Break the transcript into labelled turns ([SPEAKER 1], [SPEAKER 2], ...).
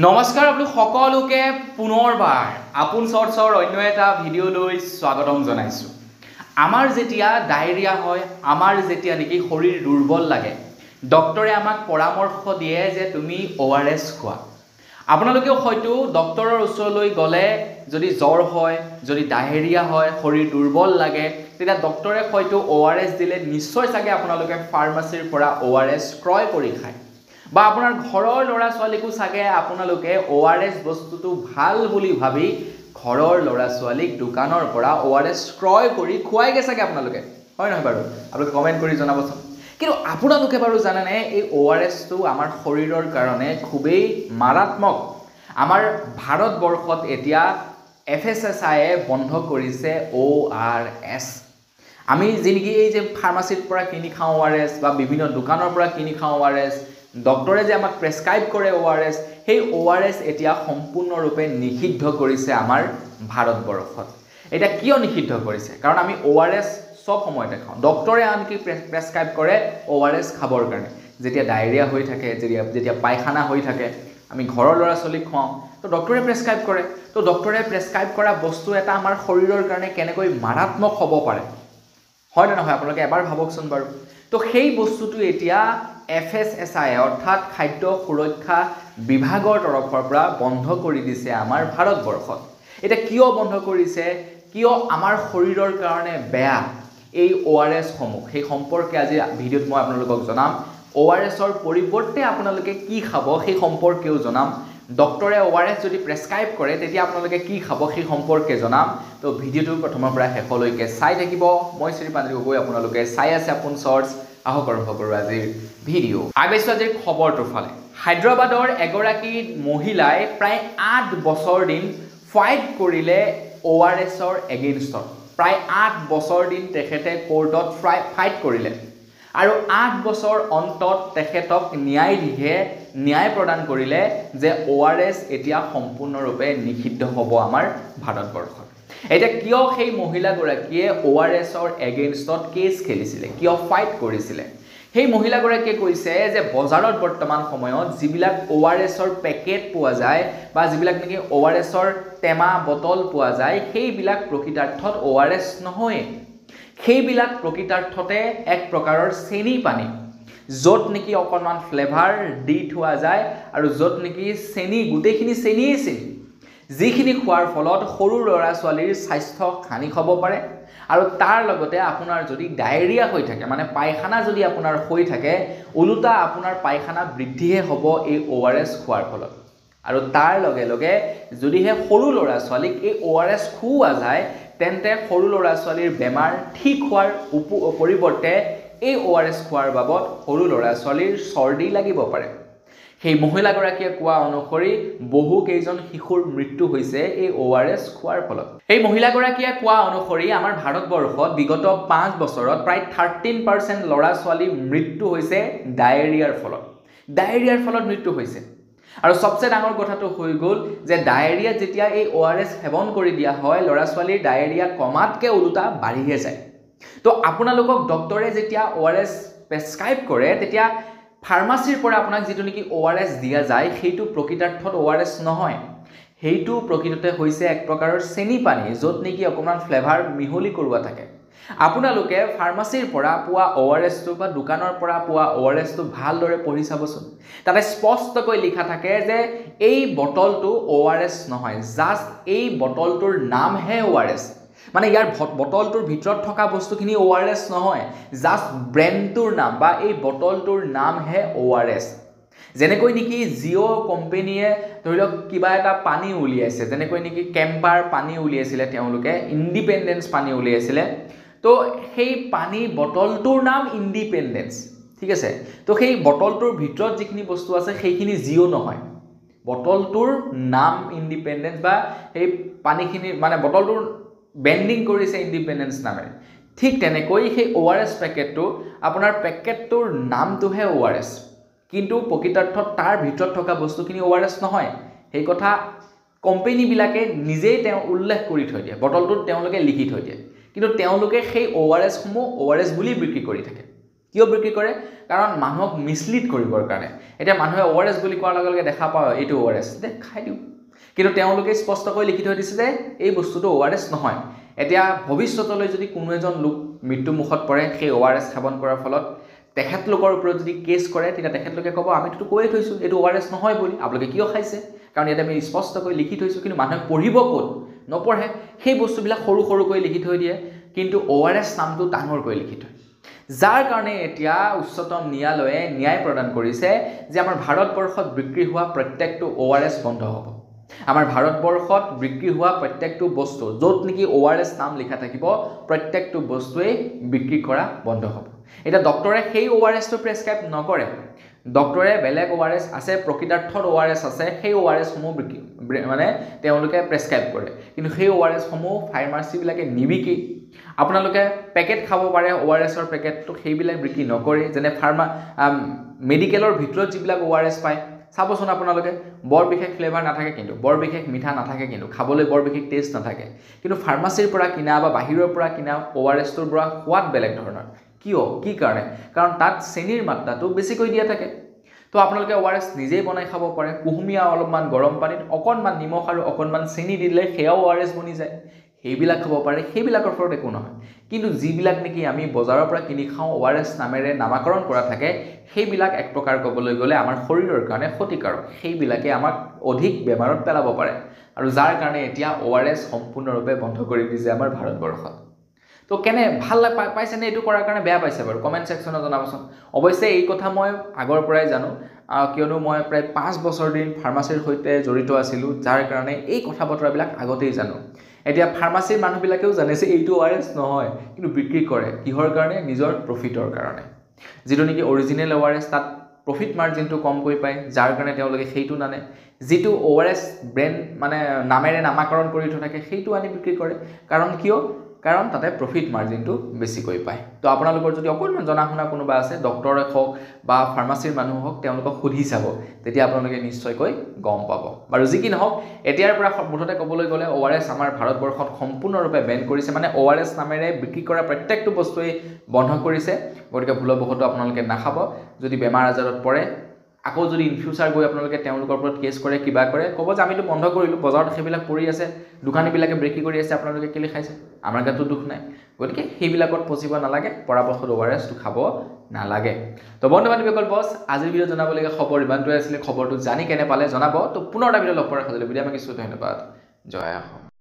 [SPEAKER 1] নমস্কাৰ আপোনালোক সকলোকে পুনৰবাৰ আপোন চৰ্চৰ অন্য এটা ভিডিঅ'লৈ স্বাগতম জনাইছোঁ। আমাৰ যেতিয়া ডায়েৰিয়া হয়, আমাৰ যেতিয়া নেকি শৰীৰ দুৰ্বল লাগে, ডক্টৰে আমাক পৰামৰ্শ দিয়ে যে তুমি ORS খোৱা। আপোনালোকে হয়তো ডক্টৰৰ ওচৰলৈ গ'লে যদি জ্বৰ হয়, যদি ডায়েৰিয়া হয়, শৰীৰ দুৰ্বল লাগে, তেতিয়া ডক্টৰে হয়তো ORS দিলে নিশ্চয় চাগে আপোনালোকে ফাৰ্মাচীৰ পৰা ORS ক্ৰয় কৰি খায়। বা আপোনাৰ ঘৰৰ ল'ৰা ছোৱালীকো চাগে আপোনালোকে ORS বস্তুটো ভাল বুলি ভাবি ঘৰৰ ল'ৰা ছোৱালীক দোকানৰ পৰা ORS ক্ৰয় কৰি খুৱাইগে চাগে আপোনালোকে, হয় নহয় বাৰু? আপোনালোকে কমেণ্ট কৰি জনাবচোন। কিন্তু আপোনালোকে বাৰু জানেনে এই ORSটো আমাৰ শৰীৰৰ কাৰণে খুবেই মাৰাত্মক। আমাৰ ভাৰতবৰ্ষত এতিয়া FSSAIয়ে বন্ধ কৰিছে ORS। আমি যেনেকৈ এই যে ফাৰ্মাচীৰ পৰা কিনি খাওঁ ORS বা বিভিন্ন দোকানৰ পৰা কিনি খাওঁ ORS, ডক্টৰে যে আমাক প্ৰেছক্ৰাইব কৰে ORS, সেই ORS এতিয়া সম্পূৰ্ণৰূপে নিষিদ্ধ কৰিছে আমাৰ ভাৰতবৰ্ষত। এতিয়া কিয় নিষিদ্ধ কৰিছে? কাৰণ আমি ORS সব সময়তে খাওঁ। ডক্টৰে আনকি প্ৰেছক্ৰাইব কৰে ORS খাবৰ কাৰণে। যেতিয়া ডায়েৰিয়া হৈ থাকে, যেতিয়া পায়খানা হৈ থাকে, আমি ঘৰৰ ল'ৰা ছোৱালীক খুৱাওঁ, তো ডক্টৰে প্ৰেছক্ৰাইব কৰে। তো ডক্টৰে প্ৰেছক্ৰাইব কৰা বস্তু এটা আমাৰ শৰীৰৰ কাৰণে কেনেকৈ মাৰাত্মক হ'ব পাৰে, হয় নে নহয়? আপোনালোকে এবাৰ ভাবকচোন বাৰু। তো সেই বস্তুটো এতিয়া FSSAI অৰ্থাৎ খাদ্য সুৰক্ষা বিভাগৰ তৰফৰ পৰা বন্ধ কৰি দিছে আমাৰ ভাৰতবৰ্ষত। এতিয়া কিয় বন্ধ কৰিছে, কিয় আমাৰ শৰীৰৰ কাৰণে বেয়া এই ORS সমূহ, সেই সম্পৰ্কে আজি ভিডিঅ'ত মই আপোনালোকক জনাম। ORSৰ পৰিৱৰ্তে আপোনালোকে কি খাব সেই সম্পৰ্কেও জনাম। ডক্টৰে ORS যদি প্ৰেছক্ৰাইব কৰে তেতিয়া আপোনালোকে কি খাব সেই সম্পৰ্কে জনাম। তো ভিডিঅ'টো প্ৰথমৰ পৰা শেষলৈকে চাই থাকিব। মই শ্ৰীপাণ্ডে গগৈ, আপোনালোকে চাই আছে আপোন চৰ্চ। আহক আৰম্ভ কৰোঁ আজিৰ ভিডিঅ'। আগবাঢ়িছোঁ আজিৰ খবৰটোৰ ফালে। হায়দৰাবাদৰ এগৰাকী মহিলাই প্ৰায় 8 বছৰ দিন ফাইট কৰিলে ORSৰ এগেইনষ্টত। প্ৰায় 8 বছৰ দিন তেখেতে কোৰ্টত ফাইট কৰিলে আৰু 8 বছৰ অন্তত তেখেতক ন্যায়াধীশে ন্যায় প্ৰদান কৰিলে যে ORS এতিয়া সম্পূৰ্ণৰূপে নিষিদ্ধ হ'ব আমাৰ ভাৰতবৰ্ষত। এতিয়া কিয় সেই মহিলাগৰাকীয়ে ORSৰ এগেইনষ্টত কেছ খেলিছিলে, কিয় ফাইট কৰিছিলে? সেই মহিলাগৰাকীয়ে কৈছে যে বজাৰত বৰ্তমান সময়ত যিবিলাক ORSৰ পেকেট পোৱা যায় বা যিবিলাক নেকি ORSৰ টেমা বটল পোৱা যায়, সেইবিলাক প্ৰকৃতাৰ্থত ORS নহয়। সেইবিলাক প্ৰকৃতাৰ্থতে এক প্ৰকাৰৰ চেনি পানী, য'ত নেকি অকণমান ফ্লেভাৰ দি থোৱা যায় আৰু য'ত নেকি চেনি, গোটেইখিনি চেনিয়েই চেনি, যিখিনি খোৱাৰ ফলত সৰু ল'ৰা ছোৱালীৰ স্বাস্থ্য হানি হ'ব পাৰে। আৰু তাৰ লগতে আপোনাৰ যদি ডায়েৰিয়া হৈ থাকে, মানে পায়খানা যদি আপোনাৰ হৈ থাকে, ওলোটা আপোনাৰ পায়খানা বৃদ্ধিহে হ'ব এই ORS খোৱাৰ ফলত। আৰু তাৰ লগে লগে যদিহে সৰু ল'ৰা ছোৱালীক এই ORS খুওৱা যায়, তেন্তে সৰু ল'ৰা ছোৱালীৰ বেমাৰ ঠিক হোৱাৰ পৰিৱৰ্তে এই ORS খোৱাৰ বাবদ সৰু ল'ৰা ছোৱালীৰ চৰ্দি লাগিব পাৰে। সেই মহিলাগৰাকীয়ে কোৱা অনুসৰি বহু কেইজন শিশুৰ মৃত্যু হৈছে এই ORS খোৱাৰ ফলত। এই মহিলাগৰাকীয়ে কোৱা অনুসৰি আমাৰ ভাৰতবৰ্ষত বিগত 5 বছৰত প্ৰায় 13% ল'ৰা ছোৱালীৰ মৃত্যু হৈছে ডায়েৰিয়াৰ ফলত। ডায়েৰিয়াৰ ফলত মৃত্যু হৈছে। আৰু সবচে ডাঙৰ কথাটো হৈ গ'ল যে ডায়েৰিয়া যেতিয়া এই ORS সেৱন কৰি দিয়া হয়, ল'ৰা ছোৱালীৰ ডায়েৰিয়া কমাতকৈ ওলোটা বাঢ়িহে যায়। তো আপোনালোকক ডক্টৰে যেতিয়া ORS প্ৰেছক্ৰাইব কৰে, তেতিয়া ফাৰ্মাচীৰ পৰা আপোনাক যিটো নেকি ORS দিয়া যায়, সেইটো প্ৰকৃতাৰ্থত ORS নহয়। সেইটো প্ৰকৃততে হৈছে এক প্ৰকাৰৰ চেনি পানী, য'ত নেকি অকণমান ফ্লেভাৰ মিহলি কৰোৱা থাকে। আপোনালোকে ফাৰ্মাচীৰ পৰা পোৱা ORSটো বা দোকানৰ পৰা পোৱা ORSটো ভালদৰে পঢ়ি চাবচোন। তাতে স্পষ্টকৈ লিখা থাকে যে এই বটলটো ORS নহয়, জাষ্ট এই বটলটোৰ নামহে ORS। মানে ইয়াৰ বটলটোৰ ভিতৰত থকা বস্তুখিনি ORS নহয়, জাষ্ট ব্ৰেণ্ডটোৰ নাম বা এই বটলটোৰ নামহে ORS। যেনেকৈ নেকি জিঅ' কোম্পেনীয়ে ধৰি লওক কিবা এটা পানী উলিয়াইছে, যেনেকৈ নেকি কেম্পাৰ পানী উলিয়াইছিলে, তেওঁলোকে ইণ্ডিপেণ্ডেঞ্চ পানী উলিয়াইছিলে। তো সেই পানী বটলটোৰ নাম ইণ্ডিপেণ্ডেঞ্চ, ঠিক আছে? তো সেই বটলটোৰ ভিতৰত যিখিনি বস্তু আছে সেইখিনি জিঅ' নহয়, বটলটোৰ নাম ইণ্ডিপেণ্ডেঞ্চ বা সেই পানীখিনি মানে বটলটোৰ ব্ৰেণ্ডিং কৰিছে ইণ্ডিপেণ্ডেঞ্চ নামেৰে। ঠিক তেনেকৈ সেই ORS পেকেটটো, আপোনাৰ পেকেটটোৰ নামটোহে ORS, কিন্তু প্ৰকৃতাৰ্থত তাৰ ভিতৰত থকা বস্তুখিনি ORS নহয়। সেই কথা কোম্পেনীবিলাকে নিজেই উল্লেখ কৰি থৈ দিয়ে, বটলটোত তেওঁলোকে লিখি থৈ দিয়ে, কিন্তু তেওঁলোকে সেই ORSসমূহ ORS বুলি বিক্ৰী কৰি থাকে। কিয় বিক্ৰী কৰে কাৰণ মানুহক মিছলিড কৰিবৰ কাৰণে এতিয়া মানুহে ORS বুলি কোৱাৰ লগে লগে দেখা পায় এইটো ORS দে খাই দিও কিন্তু তেওঁলোকে স্পষ্টকৈ লিখি থৈ দিছে যে এই বস্তুটো ORS নহয় এতিয়া ভৱিষ্যতলৈ যদি কোনো এজন লোক মৃত্যু মুখত পৰে সেই ORS সেৱন কৰাৰ ফলত তেখেতলোকৰ ওপৰত যদি কেছ কৰে তেতিয়া তেখেতলোকে ক'ব আমিতো কৈয়ে থৈছো এইটো ORS নহয় বুলি আপোনালোকে কিয় খাইছে কাৰণ ইয়াতে আমি স্পষ্টকৈ লিখি থৈছো কিন্তু মানুহে পঢ়িব ক'ত নপঢ়ে সেই বস্তুবিলাক সৰু সৰুকৈ লিখি থৈ দিয়ে কিন্তু ORS নামটো ডাঙৰকৈ লিখি থয় যাৰ কাৰণে এতিয়া উচ্চতম ন্যায়ালয়ে ন্যায় প্ৰদান কৰিছে যে আমাৰ ভাৰতবৰ্ষত বিক্ৰী হোৱা প্ৰত্যেকটো ORS বন্ধ হ'ব আমাৰ ভাৰতবৰ্ষত বিক্ৰী হোৱা প্ৰত্যেকটো বস্তু য'ত নেকি ORS নাম লিখা থাকিব প্ৰত্যেকটো বস্তুৱে বিক্ৰী কৰা বন্ধ হ'ব এটা ডক্টৰে সেই ORS টো প্ৰেছক্ৰাইব নকৰে ডক্টৰে বেলেগ ORS আছে প্ৰকৃতাৰ্থত ORS আছে সেই ORS সমূহ মানে তেওঁলোকে প্ৰেছক্ৰাইব কৰে কিন্তু সেই ORS সমূহ ফাৰ্মাচী বিলাকে নিবিকি আপোনালোকে পেকেট খাব পাৰে ORS ৰ পেকেটটো সেইবিলাক বিক্ৰী নকৰে যেনে মেডিকেলৰ ভিতৰত যিবিলাক ORS পায় চাবচোন আপোনালোকে বৰ বিশেষ ফ্লেভাৰ নাথাকে কিন্তু বৰ বিশেষ মিঠা নাথাকে কিন্তু খাবলৈ বৰ বিশেষ টেষ্ট নাথাকে কিন্তু ফাৰ্মাচীৰ পৰা কিনা বা বাহিৰৰ পৰা কিনা ORS টোৰ পৰা সোৱাদ বেলেগ ধৰণৰ কিয় কি কাৰণে কাৰণ তাত চেনিৰ মাত্ৰাটো বেছিকৈ দিয়া থাকে তো আপোনালোকে ORS নিজেই বনাই খাব পাৰে কুহুমীয়া অলপমান গৰম পানীত অকণমান নিমখ আৰু অকণমান চেনি দিলে সেয়াও ORS বনি যায় সেইবিলাক খাব পাৰে সেইবিলাকৰ ফলত একো নহয় কিন্তু যিবিলাক নেকি আমি বজাৰৰ পৰা কিনি খাওঁ ORS নামেৰে নামাকৰণ কৰা থাকে সেইবিলাক এক প্ৰকাৰ ক'বলৈ গ'লে আমাৰ শৰীৰৰ কাৰণে ক্ষতিকাৰক সেইবিলাকে আমাক অধিক বেমাৰত পেলাব পাৰে আৰু যাৰ কাৰণে এতিয়া ORS সম্পূৰ্ণৰূপে বন্ধ কৰি দিছে আমাৰ ভাৰতবৰ্ষত তো কেনে ভাল পাইছে নে এইটো কৰাৰ কাৰণে বেয়া পাইছে বাৰু কমেন্ট সেকশনত জনাবচোন অৱশ্যে এই কথা মই আগৰ পৰাই জানো কিয়নো মই প্ৰায় 5 বছৰ দিন ফাৰ্মাচীৰ সৈতে জড়িত আছিলো যাৰ কাৰণে এই কথা বতৰাবিলাক আগতেই জানো এতিয়া ফাৰ্মাচীৰ মানুহবিলাকেও জানে যে এইটো ORS নহয় কিন্তু বিক্ৰী কৰে কিহৰ কাৰণে নিজৰ প্ৰফিটৰ কাৰণে যেটো নেকি অৰিজিনেল ORS তাত প্ৰফিট মাৰ্জিনটো কমকৈ পায় যাৰ কাৰণে তেওঁলোকে সেইটো নানে যেটো ORS ব্ৰ্যান্ড মানে নামেৰে নামাকৰণ কৰি থাকে সেইটো আনি বিক্ৰী কৰে কাৰণ কিয় কাৰণ তাতে প্ৰফিট মাৰ্জিনটো বেছিকৈ পায় তো আপোনালোকৰ যদি অকণমান জনা শুনা কোনোবা আছে ডক্টৰে হওক বা ফাৰ্মাচীৰ মানুহ হওক তেওঁলোকক সুধি চাব তেতিয়া আপোনালোকে নিশ্চয়কৈ গম পাব বাৰু যি কি নহওক এতিয়াৰ পৰা মুঠতে ক'বলৈ গ'লে ORS আমাৰ ভাৰতবৰ্ষত সম্পূৰ্ণৰূপে বেন কৰিছে মানে ORS নামেৰে বিক্ৰী কৰা প্ৰত্যেকটো বস্তুৱে বন্ধ কৰিছে গতিকে ভুলবশতঃ আপোনালোকে নাখাব যদি বেমাৰ আজাৰত পৰে আকৌ যদি ইন ফিউচাৰ গৈ আপোনালোকে তেওঁলোকৰ ওপৰত কেছ কৰে কিবা কৰে ক'ব যে আমিতো বন্ধ কৰিলো বজাৰত সেইবিলাক পৰি আছে দোকানীবিলাকে বিক্ৰী কৰি আছে আপোনালোকে কেলে খাইছে আমাৰ গাতো দুখ নাই গতিকে সেইবিলাকত পচিব নালাগে পৰাপক্ষত ORS টো খাব নালাগে তো বন্ধু বান্ধৱীসকল বস আজিৰ ভিডিঅ জনাবলগীয়া খবৰ ইমানটোৱে আছিল খবৰটো জানি কেনে পালে জনাব তো পুনৰ এটা ভিডিঅ লগ কৰাৰ খাতিলে ভিডিঅ আমি কিছু ধন্যবাদ জয় অসম